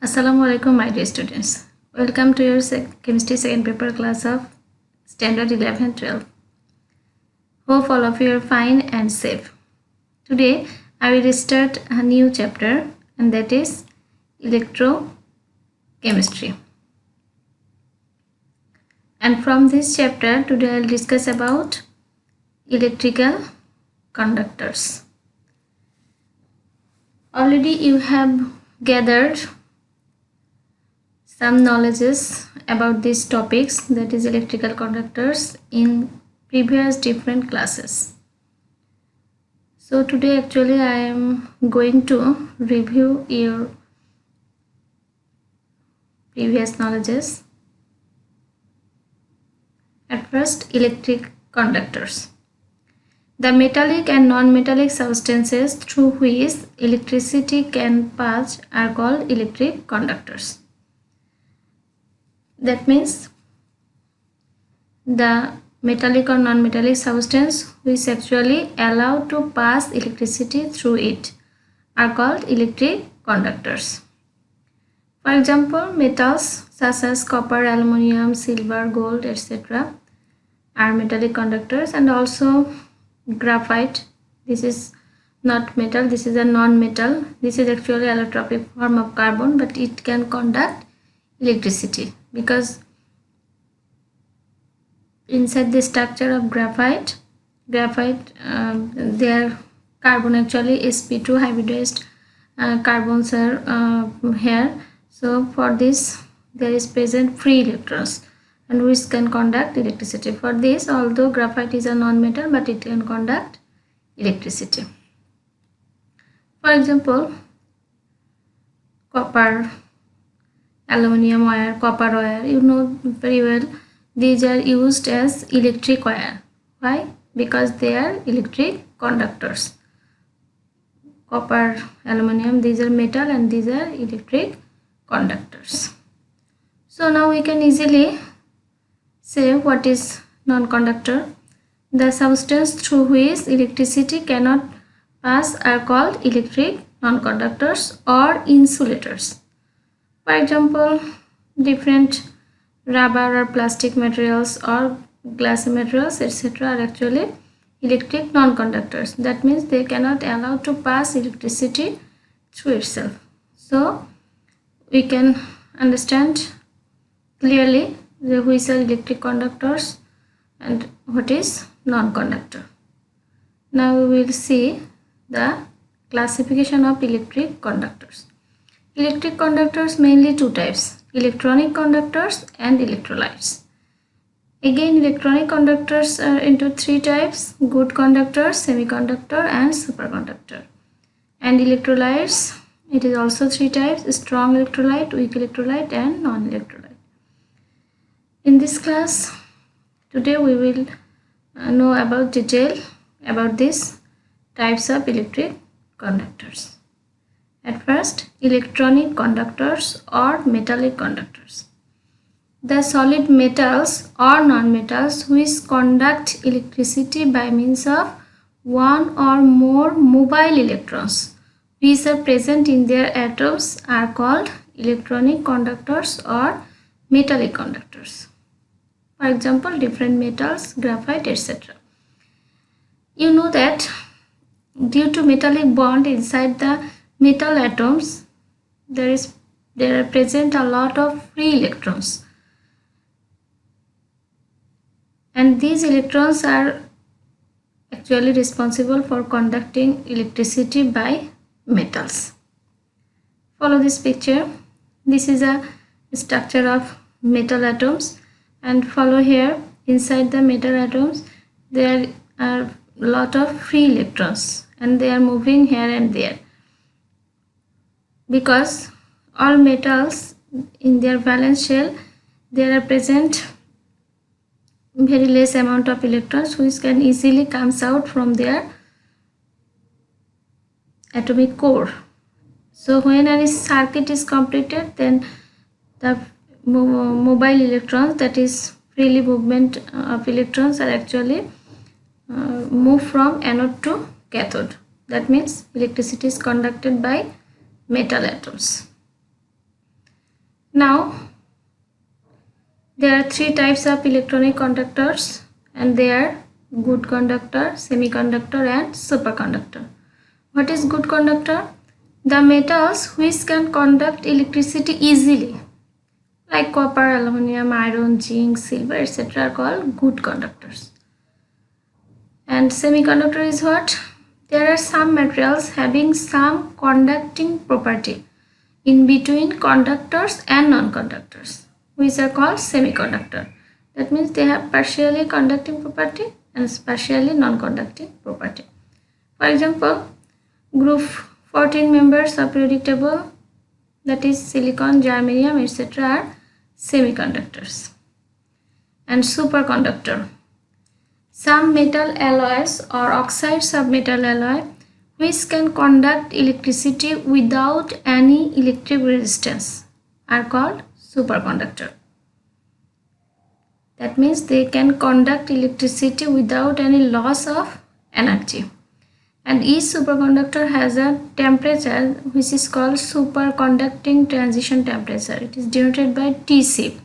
Assalamualaikum, my dear students. Welcome to your chemistry second paper class of standard 11 and 12. Hope all of you are fine and safe. Today I will start a new chapter, and that is electrochemistry. And from this chapter today I will discuss about electrical conductors. Already you have gathered some knowledges about these topics, that is electrical conductors, in previous different classes. So today actually I am going to review your previous knowledges. At first, electric conductors. The metallic and non-metallic substances through which electricity can pass are called electric conductors. That means the metallic or non-metallic substance which actually allow to pass electricity through it are called electric conductors. For example, metals such as copper, aluminium, silver, gold, etc. are metallic conductors, and also graphite. This is not metal, this is a non-metal. This is actually allotropic form of carbon, but it can conduct electricity because inside the structure of graphite their carbon actually sp2 hybridized carbons are here. So for this there is present free electrons and which can conduct electricity. For this, although graphite is a non-metal, but it can conduct electricity. For example, copper, aluminium wire, copper wire, you know very well, these are used as electric wire. Why? Because they are electric conductors. Copper, aluminium, these are metal and these are electric conductors. So now we can easily say what is non-conductor. The substance through which electricity cannot pass are called electric non-conductors or insulators. For example, different rubber or plastic materials or glass materials, etc. are actually electric non-conductors. That means they cannot allow to pass electricity through itself. So we can understand clearly which are electric conductors and what is non-conductor. Now we will see the classification of electric conductors. Electric conductors mainly two types: electronic conductors and electrolytes. Again, electronic conductors are into three types: good conductor, semiconductor and superconductor. And electrolytes, it is also three types: strong electrolyte, weak electrolyte and non-electrolyte. In this class today we will know about detail about these types of electric conductors. At first, electronic conductors or metallic conductors. The solid metals or non-metals which conduct electricity by means of one or more mobile electrons which are present in their atoms are called electronic conductors or metallic conductors. For example, different metals, graphite, etc. You know that due to metallic bond inside the metal atoms, there are present a lot of free electrons, and these electrons are actually responsible for conducting electricity by metals. Follow this picture. This is a structure of metal atoms, and follow here, inside the metal atoms there are a lot of free electrons and they are moving here and there, because all metals in their valence shell there are present very less amount of electrons which can easily comes out from their atomic core. So when a circuit is completed, then the mobile electrons, that is freely movement of electrons, are actually moved from anode to cathode. That means electricity is conducted by metal atoms. Now there are three types of electronic conductors, and they are good conductor, semiconductor, and superconductor. What is good conductor? The metals which can conduct electricity easily, like copper, aluminum, iron, zinc, silver, etc. are called good conductors. And semiconductor is what? There are some materials having some conducting property in between conductors and non-conductors, which are called semiconductor. That means they have partially conducting property and partially non-conducting property. For example, group 14 members of periodic table, that is silicon, germanium, etc. are semiconductors. And superconductor. Some metal alloys or oxides of metal alloy which can conduct electricity without any electric resistance are called superconductor. That means they can conduct electricity without any loss of energy. And each superconductor has a temperature which is called superconducting transition temperature. It is denoted by Tc.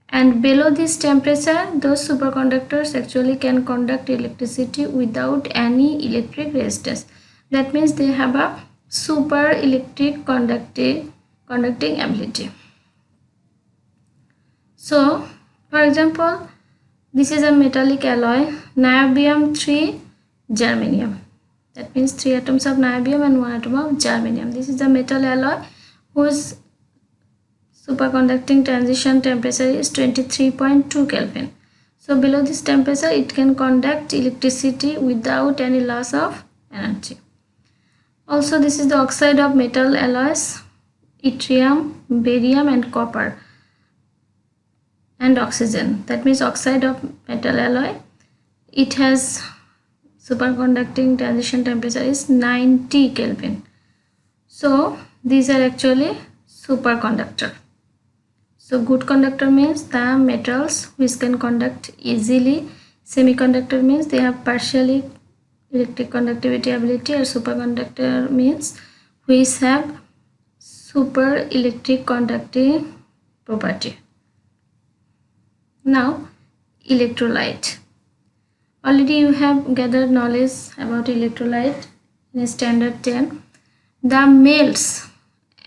And below this temperature, those superconductors actually can conduct electricity without any electric resistance. That means they have a super electric conducting ability. So, for example, this is a metallic alloy, niobium 3 germanium. That means 3 atoms of niobium and 1 atom of germanium. This is a metal alloy whose superconducting transition temperature is 23.2 Kelvin. So below this temperature, it can conduct electricity without any loss of energy. Also, this is the oxide of metal alloys, yttrium, barium, and copper, and oxygen. That means oxide of metal alloy. It has superconducting transition temperature is 90 Kelvin. So these are actually superconductor. So good conductor means the metals which can conduct easily. Semiconductor means they have partially electric conductivity ability, or superconductor means which have super electric conducting property. Now electrolyte. Already you have gathered knowledge about electrolyte in standard 10. The melts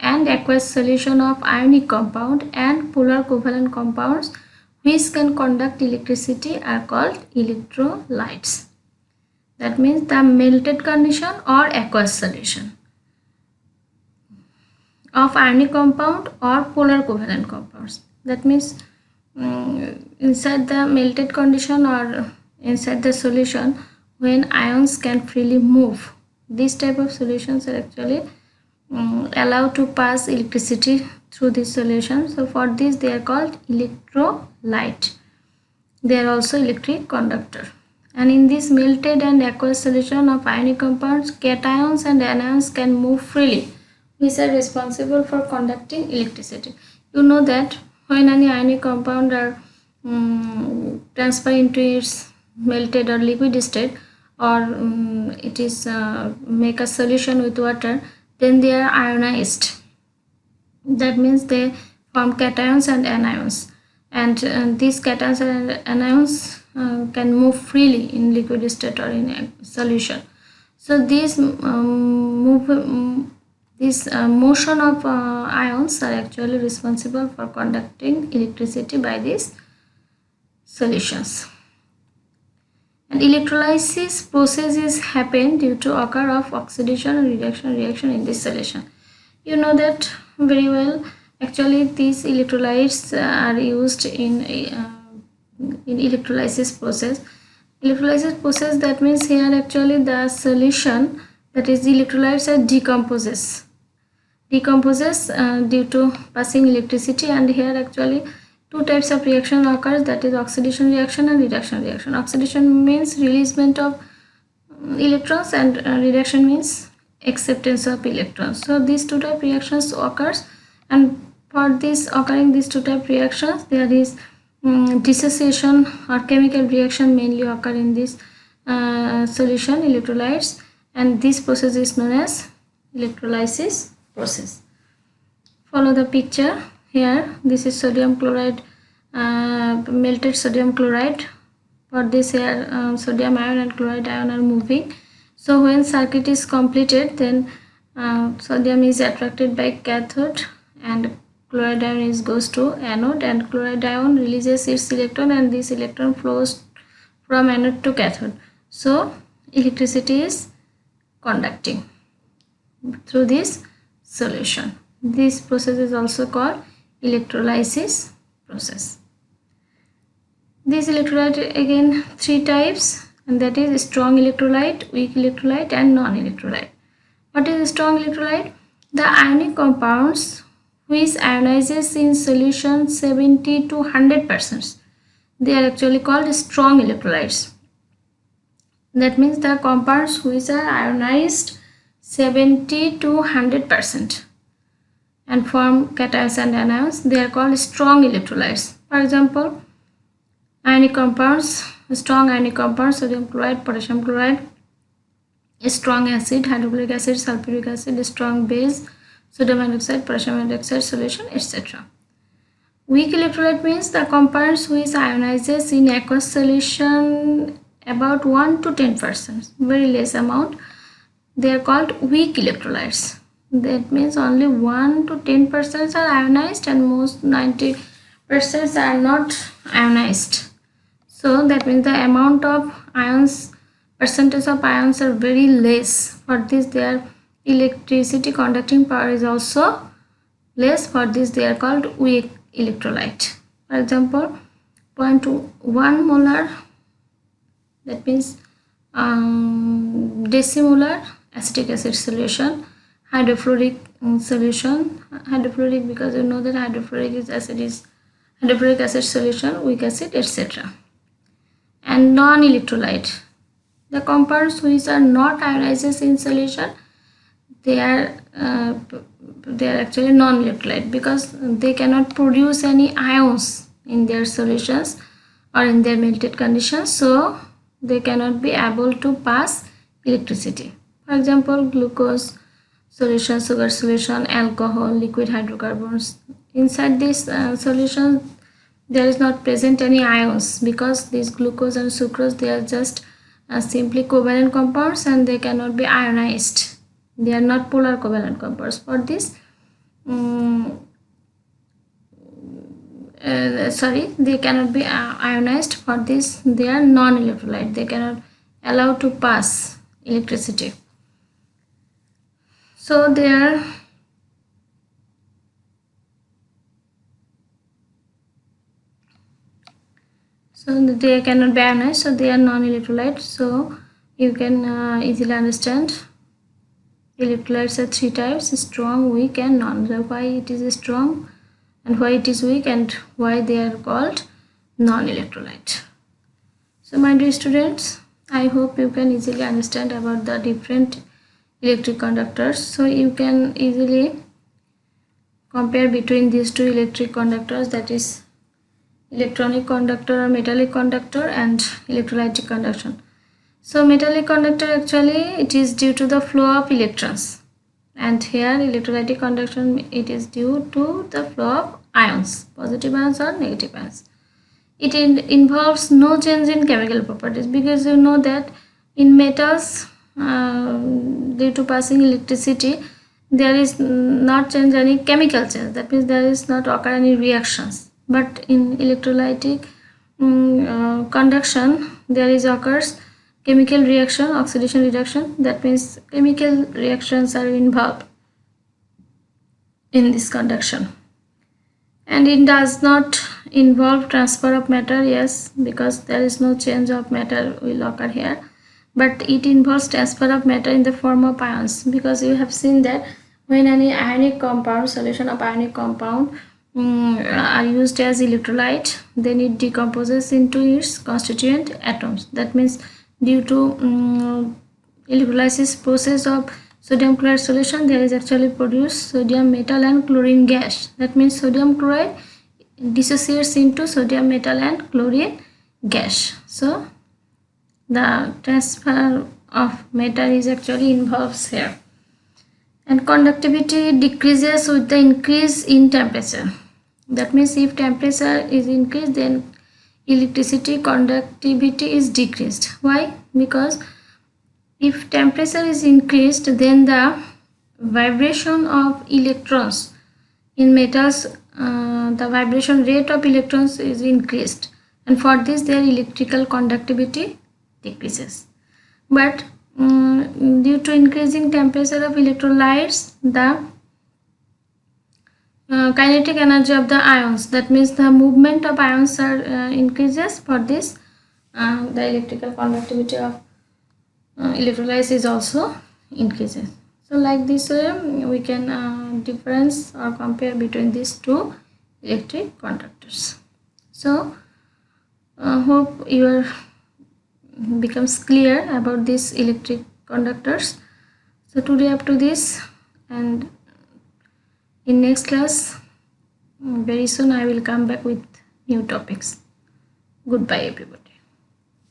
and aqueous solution of ionic compound and polar covalent compounds which can conduct electricity are called electrolytes. That means the melted condition or aqueous solution of ionic compound or polar covalent compounds. That means inside the melted condition or inside the solution, when ions can freely move, these type of solutions are actually allowed to pass electricity through this solution. So for this they are called electrolyte. They are also electric conductor. And in this melted and aqueous solution of ionic compounds, cations and anions can move freely, which are responsible for conducting electricity. You know that when any ionic compound are transferred into its melted or liquid state, or it is make a solution with water, then they are ionized. That means they form cations and anions, and these cations and anions can move freely in liquid state or in a solution. So these motion of ions are actually responsible for conducting electricity by these solutions. And electrolysis process is happen due to occur of oxidation and reaction in this solution. You know that very well. Actually, these electrolytes are used in electrolysis process. Electrolysis process, that means here actually the solution, that is the electrolytes, are decomposes due to passing electricity. And here actually two types of reaction occurs, that is oxidation reaction and reduction reaction. Oxidation means releasement of electrons, and reduction means acceptance of electrons. So these two type reactions occurs, and for this occurring these two type reactions, there is dissociation or chemical reaction mainly occur in this solution electrolytes, and this process is known as electrolysis process. Follow the picture. Here this is sodium chloride, melted sodium chloride. For this here sodium ion and chloride ion are moving. So when circuit is completed, then sodium is attracted by cathode and chloride ion goes to anode, and chloride ion releases its electron, and this electron flows from anode to cathode. So electricity is conducting through this solution. This process is also called electrolysis process. This electrolyte again three types, and that is strong electrolyte, weak electrolyte and non-electrolyte. What is strong electrolyte? The ionic compounds which ionizes in solution 70 to 100%. They are actually called strong electrolytes. That means the compounds which are ionized 70 to 100% and form cations and anions, they are called strong electrolytes. For example, ionic compounds, strong ionic compounds, sodium chloride, potassium chloride, strong acid, hydrochloric acid, sulfuric acid, strong base, sodium hydroxide, potassium hydroxide solution, etc. Weak electrolyte means the compounds which ionizes in aqueous solution about 1 to 10%, very less amount. They are called weak electrolytes. That means only 1 to 10% are ionized and most 90% are not ionized. So that means the amount of ions, percentage of ions are very less. For this their electricity conducting power is also less. For this they are called weak electrolyte. For example, 0.1 molar, that means decimolar acetic acid solution, hydrofluoric solution, hydrofluoric because you know that hydrofluoric acid solution, weak acid, etc. And non-electrolyte, the compounds which are not ionized in solution, they are actually non-electrolyte because they cannot produce any ions in their solutions or in their melted conditions, so they cannot be able to pass electricity. For example, glucose solution, sugar solution, alcohol, liquid hydrocarbons. Inside this solution there is not present any ions because these glucose and sucrose, they are just simply covalent compounds and they cannot be ionized. They are not polar covalent compounds. For this they cannot be ionized. For this they are non-electrolyte, they cannot allow to pass electricity. So they are they cannot be ionized, so they are non-electrolyte. So you can easily understand electrolytes are three types: strong, weak and non. So why it is strong and why it is weak and why they are called non-electrolyte. So my dear students, I hope you can easily understand about the different electric conductors. So you can easily compare between these two electric conductors, that is electronic conductor or metallic conductor and electrolytic conduction. So metallic conductor, actually it is due to the flow of electrons, and here electrolytic conduction, it is due to the flow of ions, positive ions or negative ions. It involves no change in chemical properties, because you know that in metals, due to passing electricity, there is not change any chemical change. That means there is not occur any reactions. But in electrolytic conduction, there is occurs chemical reaction, oxidation reduction. That means chemical reactions are involved in this conduction. And it does not involve transfer of matter, yes, because there is no change of matter will occur here. But it involves transfer of matter in the form of ions, because you have seen that when any ionic compound, solution of ionic compound are used as electrolyte, then it decomposes into its constituent atoms. That means due to electrolysis process of sodium chloride solution, there is actually produced sodium metal and chlorine gas. That means sodium chloride dissociates into sodium metal and chlorine gas. So the transfer of matter is actually involves here. And conductivity decreases with the increase in temperature. That means if temperature is increased, then electricity conductivity is decreased. Why? Because if temperature is increased, then the vibration of electrons in metals, the vibration rate of electrons is increased, and for this their electrical conductivity decreases. But due to increasing temperature of electrolytes, the kinetic energy of the ions, that means the movement of ions are increases. For this the electrical conductivity of electrolytes is also increases. So like this way we can difference or compare between these two electric conductors. So hope your becomes clear about these electric conductors. So today up to this, and in next class very soon I will come back with new topics. Goodbye everybody.